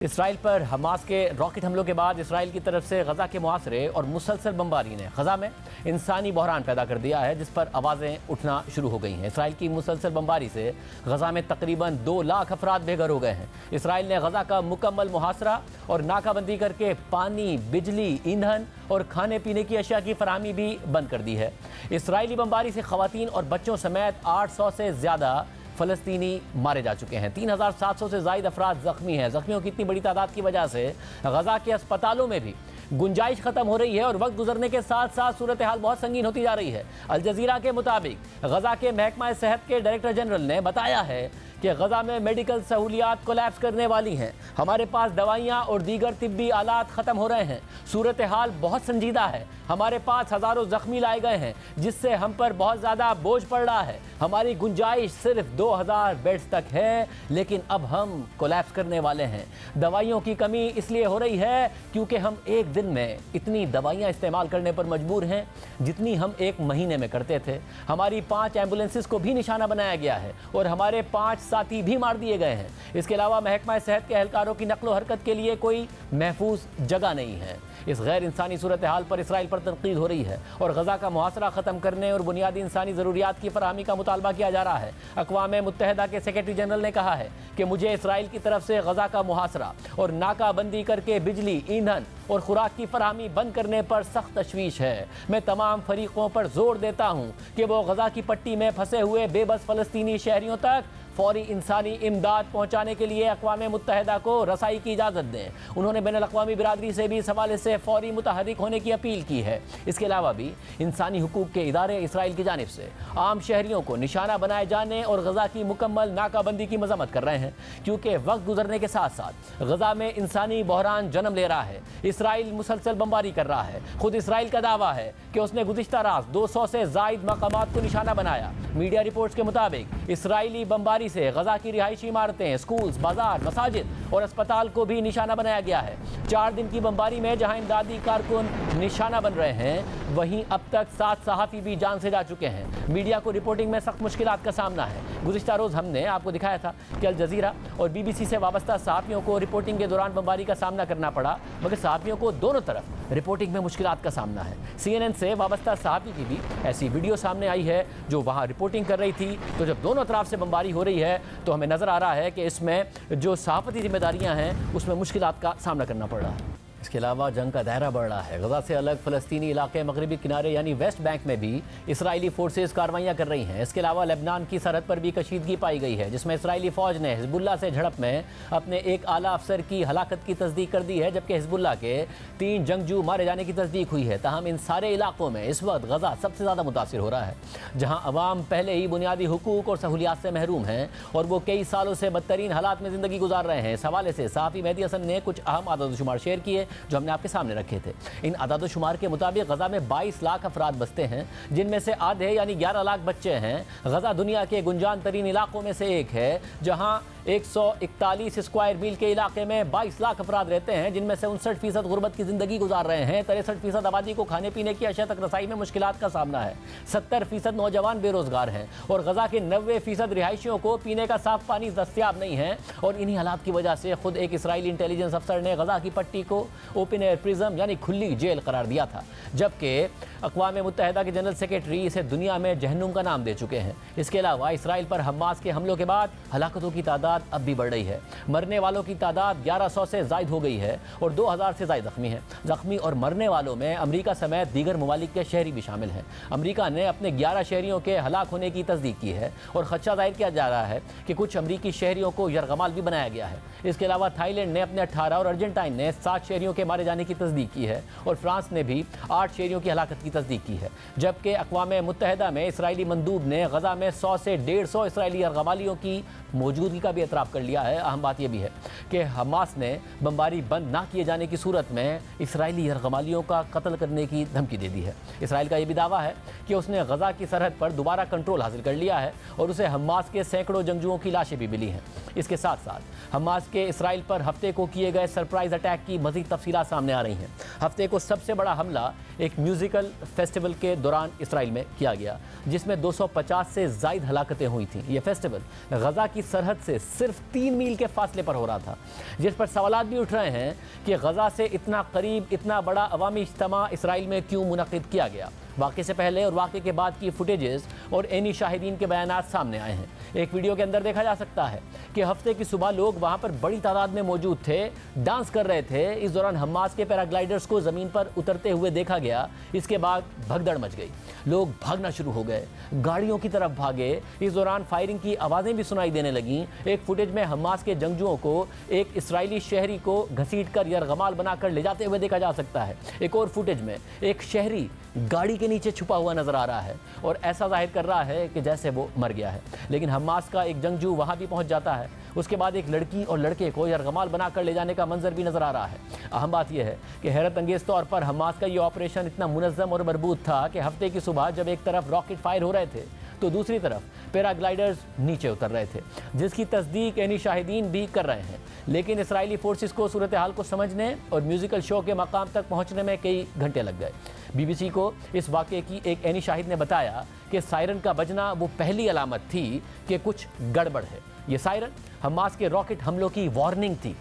اسرائیل پر Hamas کے rocket حملوں کے بعد اسرائیل کی طرف سے غزہ کے محاصرے اور مسلسل بمباری نے غزہ میں انسانی بحران پیدا کر دیا ہے، جس پر آوازیں اٹھنا شروع ہو گئی ہیں۔ اسرائیل کی مسلسل بمباری سے غزہ میں تقریباً 2 لاکھ افراد بے گھر ہو گئے ہیں۔ اسرائیل نے غزہ کا مکمل محاصرہ اور ناکہ بندی کر کے پانی، بجلی، ایندھن اور کھانے پینے کی اشیاء کی فراہمی بھی بند کر دی ہے۔ اسرائیلی بمباری سے خواتین اور بچوں سمیت 800 سے زیادہ فلسطینی مارے جا چکے ہیں۔ 3700 سے زائد افراد زخمی ہیں۔ زخمیوں کی اتنی بڑی تعداد کی وجہ سے غزہ کے اسپتالوں میں بھی گنجائش ختم ہو رہی ہے اور وقت گزرنے کے ساتھ ساتھ صورتحال بہت سنگین ہوتی جا رہی ہے۔ الجزیرہ کے مطابق غزہ کے محکمہ صحت کے ڈائریکٹر جنرل نے بتایا ہے کہ غزہ میں میڈیکل سہولیات کولیپس کرنے والی ہیں۔ ہمارے پاس دوائیاں اور دیگر طبی آلات ختم ہو رہے ہیں۔ صورتحال بہت سنجیدہ ہے۔ ہمارے پاس ہزاروں زخمی لائے گئے ہیں، جس سے ہم پر بہت زیادہ بوجھ پڑ رہا ہے۔ ہماری گنجائش صرف 2000 بیڈز تک ہے، لیکن اب ہم کولیپس کرنے والے ہیں۔ دوائیوں کی کمی اس لیے ہو رہی ہے کیونکہ ہم ایک دن میں اتنی دوائیاں استعمال کرنے پر مجبور ہیں جتنی ہم ایک مہینے میں کرتے تھے۔ ہماری 5 ایمبولینسز کو بھی نشانہ بنایا گیا ہے اور ہمارے 5 ساتھی بھی مار دیے گئے ہیں۔ اس کے علاوہ محکمہ صحت کے اہلکاروں کی نقل و حرکت کے لیے کوئی محفوظ جگہ نہیں ہے۔ اس غیر انسانی صورتحال پر اسرائیل پر تنقید ہو رہی ہے اور غزہ کا محاصرہ ختم کرنے اور بنیادی انسانی ضروریات کی فراہمی کا مطالبہ کیا جا رہا ہے۔ اقوام متحدہ کے سیکرٹری جنرل نے کہا ہے کہ مجھے اسرائیل کی طرف سے غزہ کا محاصرہ اور ناکہ بندی کر کے بجلی، ایندھن اور خوراک کی فراہمی بند کرنے پر سخت تشویش ہے۔ میں تمام فریقوں پر زور دیتا ہوں کہ وہ غزہ کی پٹی میں پھنسے ہوئے بے بس فلسطینی شہریوں تک فوری انسانی امداد پہنچانے کے لیے اقوام متحدہ کو رسائی کی اجازت دیں۔ انہوں نے بین الاقوامی برادری سے بھی اس حوالے سے فوری متحرک ہونے کی اپیل کی ہے۔ اس کے علاوہ بھی انسانی حقوق کے ادارے اسرائیل کی جانب سے عام شہریوں کو نشانہ بنائے جانے اور غزہ کی مکمل ناکہ بندی کی مذمت کر رہے ہیں، کیونکہ وقت گزرنے کے ساتھ ساتھ غزہ میں انسانی بحران جنم لے رہا ہے۔ اسرائیل مسلسل بمباری کر رہا ہے۔ خود اسرائیل کا دعویٰ ہے کہ اس نے گزشتہ رات 200 سے زائد مقامات کو نشانہ بنایا۔ میڈیا رپورٹس کے مطابق اسرائیلی بمباری سے غزہ کی رہائشی عمارتیں، سکولز، بازار، مساجد اور اسپتال کو بھی نشانہ بنایا گیا ہے۔ 4 دن کی بمباری میں جہاں امدادی کارکن نشانہ بن رہے ہیں، وہیں اب تک 7 صحافی بھی جان سے جا چکے ہیں۔ میڈیا کو رپورٹنگ میں سخت مشکلات کا سامنا ہے۔ گزشتہ روز ہم نے آپ کو دکھایا تھا کہ الجزیرہ اور BBC سے وابستہ صحافیوں کو رپورٹنگ کے دوران بمباری کا سامنا کرنا پڑا، مگر صحافیوں کو دونوں طرف رپورٹنگ میں مشکلات کا سامنا ہے۔ CNN سے وابستہ صحافی کی بھی ایسی ویڈیو سامنے آئی ہے جو وہاں رپورٹنگ کر رہی تھی، تو جب دونوں طرف سے بمباری ہو رہی ہے تو ہمیں نظر آ رہا ہے کہ اس میں جو صحافتی ذمہ داریاں ہیں اس میں مشکلات کا سامنا کرنا پڑ رہا ہے۔ اس کے علاوہ جنگ کا دائرہ بڑھ رہا ہے۔ غزہ سے الگ فلسطینی علاقے مغربی کنارے یعنی ویسٹ بینک میں بھی اسرائیلی فورسز کارروائیاں کر رہی ہیں۔ اس کے علاوہ لبنان کی سرحد پر بھی کشیدگی پائی گئی ہے، جس میں اسرائیلی فوج نے حزب اللہ سے جھڑپ میں اپنے ایک اعلیٰ افسر کی ہلاکت کی تصدیق کر دی ہے، جبکہ حزب اللہ کے 3 جنگجو مارے جانے کی تصدیق ہوئی ہے۔ تاہم ان سارے علاقوں میں اس وقت غزہ سب سے زیادہ متاثر ہو رہا ہے، جہاں عوام پہلے ہی بنیادی حقوق اور سہولیات سے محروم ہیں اور وہ کئی سالوں سے بدترین حالات میں زندگی گزار رہے ہیں۔ اس حوالے سے صحافی مہدی حسن نے کچھ اہم اعداد و شمار شیئر کیے جو ہم نے آپ کے سامنے رکھے تھے۔ ان اعداد و شمار کے مطابق غزہ میں 22 لاکھ افراد بستے ہیں، جن میں سے آدھے یعنی 11 لاکھ بچے ہیں۔ غزہ دنیا کے گنجان ترین علاقوں میں سے ایک ہے، جہاں 141 اسکوائر میل کے علاقے میں 22 لاکھ افراد رہتے ہیں، جن میں سے 59% غربت کی زندگی گزار رہے ہیں۔ 63% آبادی کو کھانے پینے کی اشیاء تک رسائی میں مشکلات کا سامنا ہے۔ 70% نوجوان بے روزگار ہیں اور غزہ کے 90% رہائشیوں کو پینے کا صاف پانی دستیاب نہیں ہے۔ اور انہی حالات کی وجہ سے خود ایک اسرائیلی انٹیلیجنس افسر نے غزہ کی پٹی کو اوپن ایئر پرزن یعنی کھلی جیل قرار دیا تھا، جبکہ اقوام متحدہ کے جنرل سیکرٹری اسے دنیا میں جہنم کا نام دے چکے ہیں۔ اس کے علاوہ اسرائیل پر حماس کے حملوں کے بعد ہلاکتوں کی تعداد اب بھی بڑھ رہی ہے۔ مرنے والوں کی تعداد 1100 سے زائد ہو گئی ہے اور 2000 سے زائد زخمی ہیں۔ زخمی اور مرنے والوں میں امریکہ سمیت دیگر ممالک کے شہری بھی شامل ہیں۔ امریکہ نے اپنے 11 شہریوں کے ہلاک ہونے کی تصدیق کی ہے اور خدشہ ظاہر کیا جا رہا ہے کہ کچھ امریکی شہریوں کو یرغمال بھی بنایا گیا ہے۔ اس کے علاوہ تھائی لینڈ نے اپنے 18 اور ارجنٹائن نے 7 شہریوں کے مارے جانے کی تصدیق کی ہے اور فرانس نے بھی 8 شہریوں کی ہلاکت کی تصدیق کی ہے، جبکہ اقوام متحدہ میں اسرائیلی مندوب نے غزہ میں 100 سے 150 اسرائیلی یرغمالیوں کی موجودگی کا بھی اعتراف کر لیا ہے۔ اہم بات یہ بھی ہے کہ حماس نے بمباری بند نہ کیے جانے کی صورت میں اسرائیلی یرغمالیوں کا قتل کرنے کی دھمکی دے دی ہے۔ اسرائیل کا یہ بھی دعویٰ ہے کہ اس نے غزہ کی سرحد پر دوبارہ کنٹرول حاصل کر لیا ہے اور اسے حماس کے سینکڑوں جنگجوؤں کی لاشیں بھی ملی ہیں۔ اس کے ساتھ ساتھ حماس کے اسرائیل پر ہفتے کو کیے گئے سرپرائز اٹیک کی مزید تفصیلات سامنے آ رہی ہیں۔ ہفتے کو سب سے بڑا حملہ ایک میوزیکل فیسٹیول کے دوران اسرائیل میں کیا گیا، جس میں 250 سے زائد ہلاکتیں ہوئی تھیں۔ یہ فیسٹیول غزہ کی سرحد سے صرف 3 میل کے فاصلے پر ہو رہا تھا، جس پر سوالات بھی اٹھ رہے ہیں کہ غزہ سے اتنا قریب اتنا بڑا عوامی اجتماع اسرائیل میں کیوں منعقد کیا گیا۔ واقعے سے پہلے اور واقعے کے بعد کی فوٹیجز اور عینی شاہدین کے بیانات سامنے آئے ہیں۔ ایک ویڈیو کے اندر دیکھا جا سکتا ہے کہ ہفتے کی صبح لوگ وہاں پر بڑی تعداد میں موجود تھے، ڈانس کر رہے تھے۔ اس دوران حماس کے پیراگلائڈرز کو زمین پر اترتے ہوئے دیکھا گیا۔ اس کے بعد بھگدڑ مچ گئی، لوگ بھاگنا شروع ہو گئے، گاڑیوں کی طرف بھاگے۔ اس دوران فائرنگ کی آوازیں بھی سنائی دینے لگیں۔ ایک فوٹیج میں حماس کے جنگجوؤں کو ایک اسرائیلی شہری کو گھسیٹ کر یرغمال بنا کر لے جاتے ہوئے دیکھا جا سکتا ہے۔ ایک اور فوٹیج میں ایک شہری گاڑی کے نیچے چھپا ہوا نظر آ رہا ہے اور ایسا ظاہر کر رہا ہے کہ جیسے وہ مر گیا ہے، لیکن حماس کا ایک جنگجو وہاں بھی پہنچ جاتا ہے۔ اس کے بعد ایک لڑکی اور لڑکے کو یرغمال بنا کر لے جانے کا منظر بھی نظر آ رہا ہے۔ اہم بات یہ ہے کہ حیرت انگیز طور پر حماس کا یہ آپریشن اتنا منظم اور مربوط تھا کہ ہفتے کی صبح جب ایک طرف راکٹ فائر ہو رہے تھے تو دوسری طرف پیراگلائڈرز نیچے اتر رہے تھے، جس کی تصدیق عینی شاہدین بھی کر رہے ہیں۔ لیکن اسرائیلی فورسز کو صورتحال کو سمجھنے اور میوزیکل شو کے مقام تک پہنچنے میں کئی گھنٹے لگ گئے۔ بی بی سی کو اس واقعے کی ایک عینی شاہد نے بتایا کہ سائرن کا بجنا وہ پہلی علامت تھی کہ کچھ گڑبڑ ہے۔ یہ سائرن حماس کے راکٹ حملوں کی وارننگ تھی۔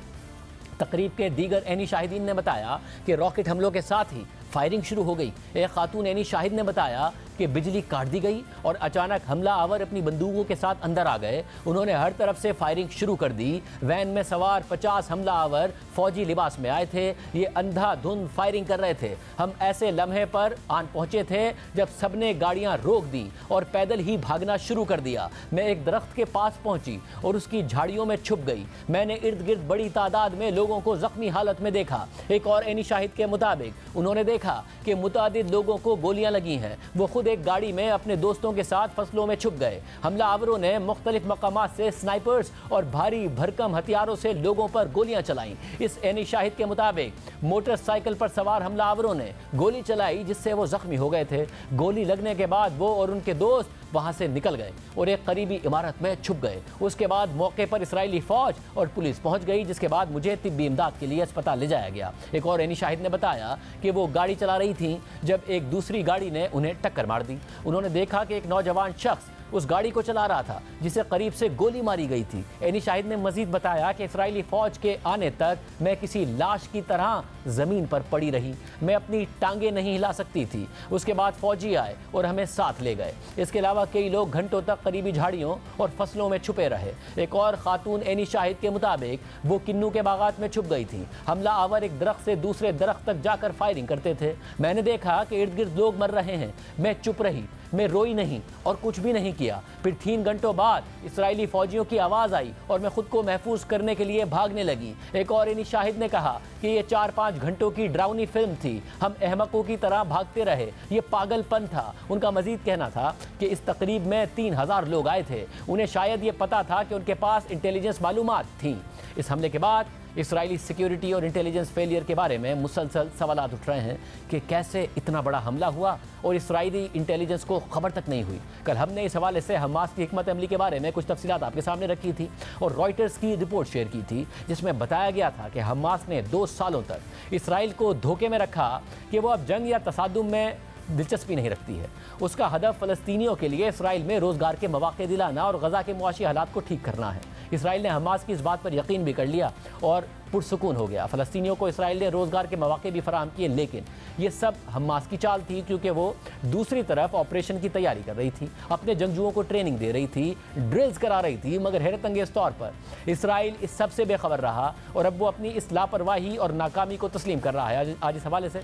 تقریب کے دیگر عینی شاہدین نے بتایا کہ راکٹ حملوں کے ساتھ ہی فائرنگ شروع ہو گئی۔ ایک خاتون عینی شاہد نے بتایا کہ بجلی کاٹ دی گئی اور اچانک حملہ آور اپنی بندوقوں کے ساتھ اندر آ گئے۔ انہوں نے ہر طرف سے فائرنگ شروع کر دی۔ وین میں سوار 50 حملہ آور فوجی لباس میں آئے تھے۔ یہ اندھا دھند فائرنگ کر رہے تھے۔ ہم ایسے لمحے پر آن پہنچے تھے جب سب نے گاڑیاں روک دیں اور پیدل ہی بھاگنا شروع کر دیا۔ میں ایک درخت کے پاس پہنچی اور اس کی جھاڑیوں میں چھپ گئی۔ میں نے ارد گرد بڑی تعداد میں لوگوں کو زخمی حالت میں دیکھا۔ ایک اور عینی شاہد کے مطابق انہوں نے دیکھا کہ متعدد لوگوں کو گولیاں لگی ہیں۔ وہ خود ایک گاڑی میں اپنے دوستوں کے ساتھ فصلوں میں چھپ گئے۔ حملہ آوروں نے مختلف مقامات سے سنائپرز اور بھاری بھرکم ہتھیاروں سے لوگوں پر گولیاں چلائیں۔ اس عینی شاہد کے مطابق موٹر سائیکل پر سوار حملہ آوروں نے گولی چلائی جس سے وہ زخمی ہو گئے تھے۔ گولی لگنے کے بعد وہ اور ان کے دوست وہاں سے نکل گئے اور ایک قریبی عمارت میں چھپ گئے۔ اس کے بعد موقع پر اسرائیلی فوج اور پولیس پہنچ گئی، جس کے بعد مجھے طبی امداد کے لیے اسپتال لے جایا گیا۔ ایک اور عینی شاہد نے بتایا کہ وہ گاڑی چلا رہی تھیں جب ایک دوسری گاڑی نے انہیں ٹکر مار دی۔ انہوں نے دیکھا کہ ایک نوجوان شخص اس گاڑی کو چلا رہا تھا جسے قریب سے گولی ماری گئی تھی۔ عینی شاہد نے مزید بتایا کہ اسرائیلی فوج کے آنے تک میں کسی لاش کی طرح زمین پر پڑی رہی۔ میں اپنی ٹانگیں نہیں ہلا سکتی تھی۔ اس کے بعد فوجی آئے اور ہمیں ساتھ لے گئے۔ اس کے علاوہ کئی لوگ گھنٹوں تک قریبی جھاڑیوں اور فصلوں میں چھپے رہے۔ ایک اور خاتون عینی شاہد کے مطابق وہ کنو کے باغات میں چھپ گئی تھی۔ حملہ آور ایک درخت سے دوسرے درخت تک جا کر فائرنگ کرتے تھے۔ میں نے دیکھا کہ ارد گرد لوگ مر رہے ہیں۔ میں چپ رہی، میں روئی نہیں اور کچھ بھی نہیں کیا۔ پھر 3 گھنٹوں بعد اسرائیلی فوجیوں کی آواز آئی اور میں خود کو محفوظ کرنے کے لیے بھاگنے لگی۔ ایک اور عینی شاہد نے کہا کہ یہ 4-5 گھنٹوں کی ڈراؤنی فلم تھی۔ ہم احمقوں کی طرح بھاگتے رہے۔ یہ پاگل پن تھا۔ ان کا مزید کہنا تھا کہ اس تقریب میں 3000 لوگ آئے تھے۔ انہیں شاید یہ پتا تھا کہ ان کے پاس انٹیلیجنس معلومات تھیں۔ اس حملے کے بعد اسرائیلی سیکیورٹی اور انٹیلیجنس فیلئر کے بارے میں مسلسل سوالات اٹھ رہے ہیں کہ کیسے اتنا بڑا حملہ ہوا اور اسرائیلی انٹیلیجنس کو خبر تک نہیں ہوئی۔ کل ہم نے اس حوالے سے حماس کی حکمت عملی کے بارے میں کچھ تفصیلات آپ کے سامنے رکھی تھی اور رائٹرز کی رپورٹ شیئر کی تھی، جس میں بتایا گیا تھا کہ حماس نے 2 سالوں تک اسرائیل کو دھوکے میں رکھا کہ وہ اب جنگ یا تصادم میں دلچسپی نہیں رکھتی ہے۔ اس کا ہدف فلسطینیوں کے لیے اسرائیل میں روزگار کے مواقع دلانا اور غزہ کے معاشی حالات کو ٹھیک کرنا ہے۔ اسرائیل نے حماس کی اس بات پر یقین بھی کر لیا اور پرسکون ہو گیا۔ فلسطینیوں کو اسرائیل نے روزگار کے مواقع بھی فراہم کیے، لیکن یہ سب حماس کی چال تھی، کیونکہ وہ دوسری طرف آپریشن کی تیاری کر رہی تھی، اپنے جنگجوؤں کو ٹریننگ دے رہی تھی، ڈرلز کرا رہی تھی۔ مگر حیرت انگیز طور پر اسرائیل اس سب سے بے خبر رہا اور اب وہ اپنی اس لاپرواہی اور ناکامی کو تسلیم کر رہا ہے۔ آج اس حوالے سے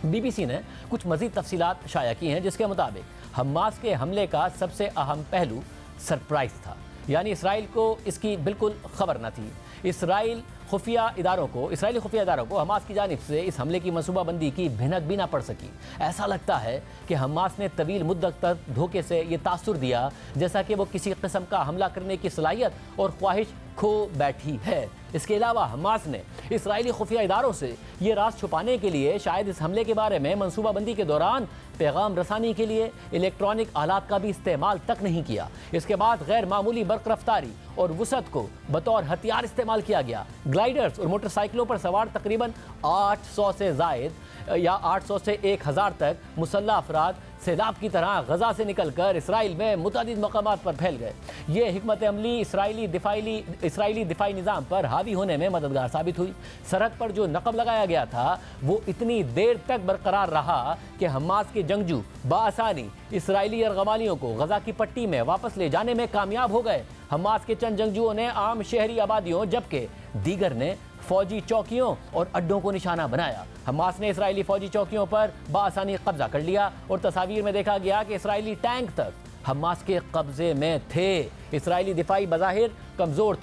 بی بی سی نے کچھ مزید تفصیلات شائع کی ہیں، جس کے مطابق حماس کے حملے کا سب سے اہم پہلو سرپرائز تھا، یعنی اسرائیل کو اس کی بالکل خبر نہ تھی۔ اسرائیلی خفیہ اداروں کو حماس کی جانب سے اس حملے کی منصوبہ بندی کی بھنک بھی نہ پڑ سکی۔ ایسا لگتا ہے کہ حماس نے طویل مدت تک دھوکے سے یہ تاثر دیا جیسا کہ وہ کسی قسم کا حملہ کرنے کی صلاحیت اور خواہش کھو بیٹھی ہے۔ اس کے علاوہ حماس نے اسرائیلی خفیہ اداروں سے یہ راز چھپانے کے لیے شاید اس حملے کے بارے میں منصوبہ بندی کے دوران پیغام رسانی کے لیے الیکٹرانک آلات کا بھی استعمال تک نہیں کیا۔ اس کے بعد غیر معمولی برق رفتاری اور وسعت کو بطور ہتھیار استعمال کیا گیا۔ گلائیڈرز اور موٹر سائیکلوں پر سوار تقریباً 800 سے زائد یا 800 سے 1000 تک مسلح افراد سیلاب کی طرح غزہ سے نکل کر اسرائیل میں متعدد مقامات پر پھیل گئے۔ یہ حکمت عملی اسرائیلی دفاعی نظام پر حاوی ہونے میں مددگار ثابت ہوئی۔ سرحد پر جو نقب لگایا گیا تھا وہ اتنی دیر تک برقرار رہا کہ حماس کے جنگجو بآسانی اسرائیلی ارغمالیوں کو غزہ کی پٹی میں واپس لے جانے میں کامیاب ہو گئے۔ حماس کے چند جنگجوؤں نے عام شہری آبادیوں جبکہ دیگر نے فوجی چوکیوں اور اڈوں کو نشانہ بنایا۔ حماس نے اسرائیلی فوجی چوکیوں پر بآسانی قبضہ کر لیا اور تصاویر میں دیکھا گیا کہ اسرائیلی ٹینک تک حماس کے قبضے میں تھے۔ اسرائیلی دفاع بظاہر کمزور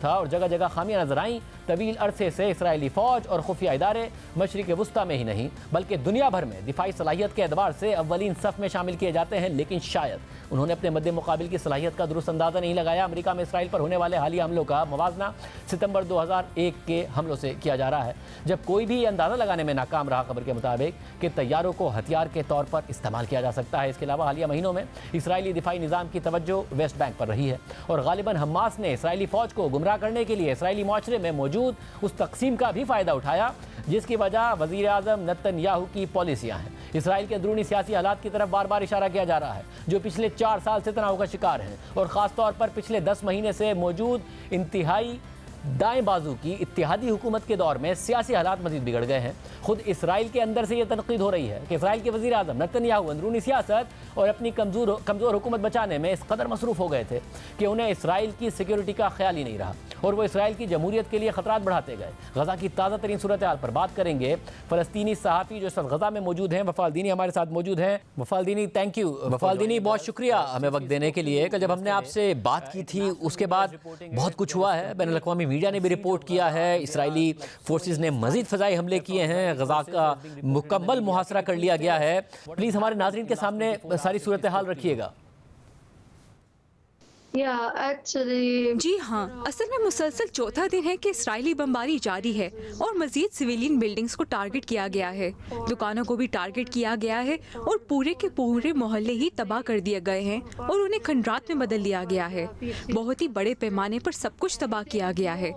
تھا اور جگہ جگہ خامیاں نظر آئیں۔ طویل عرصے سے اسرائیلی فوج اور خفیہ ادارے مشرق وسطیٰ میں ہی نہیں بلکہ دنیا بھر میں دفاعی صلاحیت کے اعتبار سے اولین صف میں شامل کیے جاتے ہیں، لیکن شاید انہوں نے اپنے مد مقابل کی صلاحیت کا درست اندازہ نہیں لگایا۔ امریکہ میں اسرائیل پر ہونے والے حالیہ حملوں کا موازنہ ستمبر 2001 کے حملوں سے کیا جا رہا ہے، جب کوئی بھی اندازہ لگانے میں ناکام رہا خبر کے مطابق کہ طیاروں کو ہتھیار کے طور پر استعمال کیا جا سکتا ہے۔ اس کے علاوہ حالیہ مہینوں میں اسرائیلی دفاعی نظام کی توجہ ویسٹ بینک پر رہی ہے اور غالباً حماس نے اسرائیلی فوج کو گمراہ کرنے کے لیے اسرائیلی معاشرے میں موجود اس تقسیم کا بھی فائدہ اٹھایا جس کی وجہ وزیر اعظم نتن یاہو کی پالیسیاں ہیں۔ اسرائیل کے اندرونی سیاسی حالات کی طرف بار بار اشارہ کیا جا رہا ہے جو پچھلے 4 سال سے تناؤ کا شکار ہیں اور خاص طور پر پچھلے 10 مہینے سے موجود انتہائی دائیں بازو کی اتحادی حکومت کے دور میں سیاسی حالات مزید بگڑ گئے ہیں۔ خود اسرائیل کے اندر سے یہ تنقید ہو رہی ہے کہ اسرائیل کے وزیر اعظم نتن یاہو اندرونی سیاست اور اپنی کمزور حکومت بچانے میں اس قدر مصروف ہو گئے تھے کہ انہیں اسرائیل کی سیکیورٹی کا خیال ہی نہیں رہا اور وہ اسرائیل کی جمہوریت کے لیے خطرات بڑھاتے گئے۔ غزہ کی تازہ ترین صورتحال پر بات کریں گے۔ فلسطینی صحافی جو اس وقت غزہ میں موجود ہیں وفال دینی ہمارے ساتھ موجود ہیں۔ وفال دینی تھینک یو۔ وفال دینی بہت شکریہ ہمیں وقت دینے کے لیے۔ کل جب ہم نے آپ سے بات کی تھی اس کے بعد بہت کچھ ہوا ہے، بین الاقوامی میڈیا نے بھی رپورٹ کیا ہے، اسرائیلی فورسز نے مزید فضائی حملے کیے ہیں، غزہ کا مکمل محاصرہ کر لیا گیا ہے۔ پلیز ہمارے ناظرین کے سامنے ساری صورتحال رکھیے گا۔ جی ہاں، اصل میں مسلسل چوتھا دن ہے کہ اسرائیلی بمباری جاری ہے اور مزید سویلین بلڈنگز کو ٹارگٹ کیا گیا ہے، دکانوں کو بھی ٹارگٹ کیا گیا ہے اور پورے کے پورے محلے ہی تباہ کر دیے گئے ہیں اور انہیں کھنڈرات میں بدل دیا گیا ہے۔ بہت ہی بڑے پیمانے پر سب کچھ تباہ کیا گیا ہے۔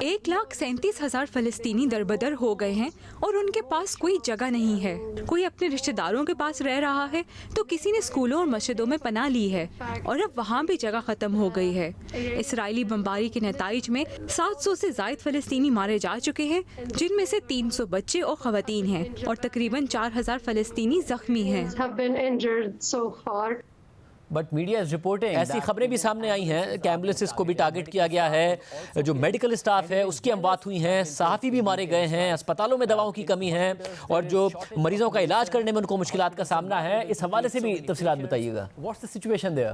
1,37,000 فلسطینی دربدر ہو گئے ہیں اور ان کے پاس کوئی جگہ نہیں ہے۔ کوئی اپنے رشتہ داروں کے پاس رہ رہا ہے تو کسی نے اسکولوں اور مسجدوں میں پناہ لی ہے اور اب وہاں بھی جگہ ختم ہو گئی ہے۔ اسرائیلی بمباری کے نتائج میں 700 سے زائد فلسطینی مارے جا چکے ہیں، جن میں سے 300 بچے اور خواتین ہیں اور تقریباً 4,000 فلسطینی زخمی ہیں۔ بٹ میڈیا از رپورٹنگ، ایسی خبریں بھی سامنے آئی ہیں کہ ایمبولینسز کو بھی ٹارگٹ کیا گیا ہے، جو میڈیکل اسٹاف ہے اس کی اموات ہوئی ہیں، صحافی بھی مارے گئے ہیں، اسپتالوں میں دواؤں کی کمی ہے اور جو مریضوں کا علاج کرنے میں ان کو مشکلات کا سامنا ہے۔ اس حوالے سے بھی تفصیلات بتائیے گا۔ What's the situation there?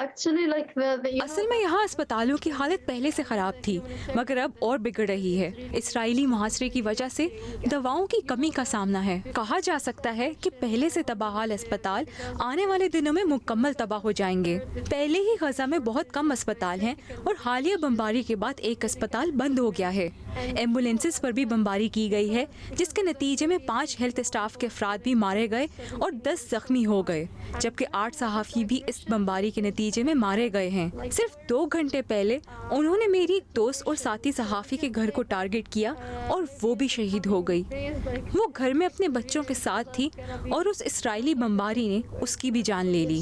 اصل میں یہاں اسپتالوں کی حالت پہلے سے خراب تھی مگر اب اور بگڑ رہی ہے۔ اسرائیلی محاصرے کی وجہ سے دواؤں کی کمی کا سامنا ہے۔ کہا جا سکتا ہے کہ پہلے سے تباہ حال اسپتال آنے والے دنوں میں مکمل تباہ ہو جائیں گے۔ پہلے ہی غزہ میں بہت کم اسپتال ہیں اور حالیہ بمباری کے بعد ایک اسپتال بند ہو گیا ہے۔ ایمبولینسز پر بھی بمباری کی گئی ہے جس کے نتیجے میں 5 ہیلتھ اسٹاف کے افراد بھی مارے گئے اور 10 زخمی ہو گئے، جبکہ 8 صحافی بھی اس بمباری کے نتیجے میں مارے گئے ہیں۔ صرف 2 گھنٹے پہلے انہوں نے میری ایک دوست اور ساتھی صحافی کے گھر کو ٹارگٹ کیا اور وہ بھی شہید ہو گئی۔ وہ گھر میں اپنے بچوں کے ساتھ تھی اور اس اسرائیلی بمباری نے اس کی بھی جان لے لی۔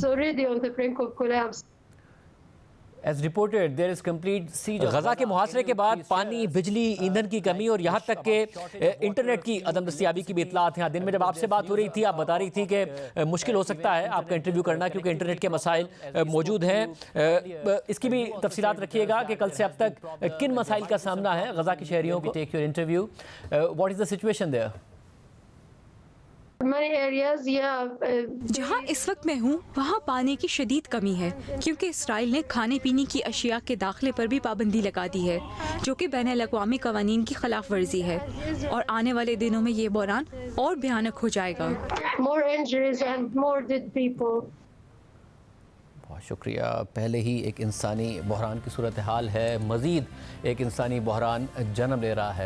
As reported, there is complete siege. Gaza کے محاصرے کے بعد پانی، بجلی، ایندھن کی کمی اور یہاں تک کہ انٹرنیٹ کی عدم دستیابی کی بھی اطلاعات ہیں۔ دن میں جب آپ سے بات ہو رہی تھی آپ بتا رہی تھی کہ مشکل ہو سکتا ہے آپ کا انٹرویو کرنا کیونکہ انٹرنیٹ کے مسائل موجود ہیں۔ اس کی بھی تفصیلات رکھیے گا کہ کل سے اب تک کن مسائل کا سامنا ہے غزہ کے شہریوں کو۔ Take your interview. What is the situation there? جہاں اس وقت میں ہوں وہاں پانی کی شدید کمی ہے کیونکہ اسرائیل نے کھانے پینے کی اشیاء کے داخلے پر بھی پابندی لگا دی ہے جو کہ بین الاقوامی قوانین کی خلاف ورزی ہے اور آنے والے دنوں میں یہ بحران اور بھیانک ہو جائے گا۔ بہت شکریہ۔ پہلے ہی ایک انسانی بحران کی صورتحال ہے، مزید ایک انسانی بحران جنم لے رہا ہے۔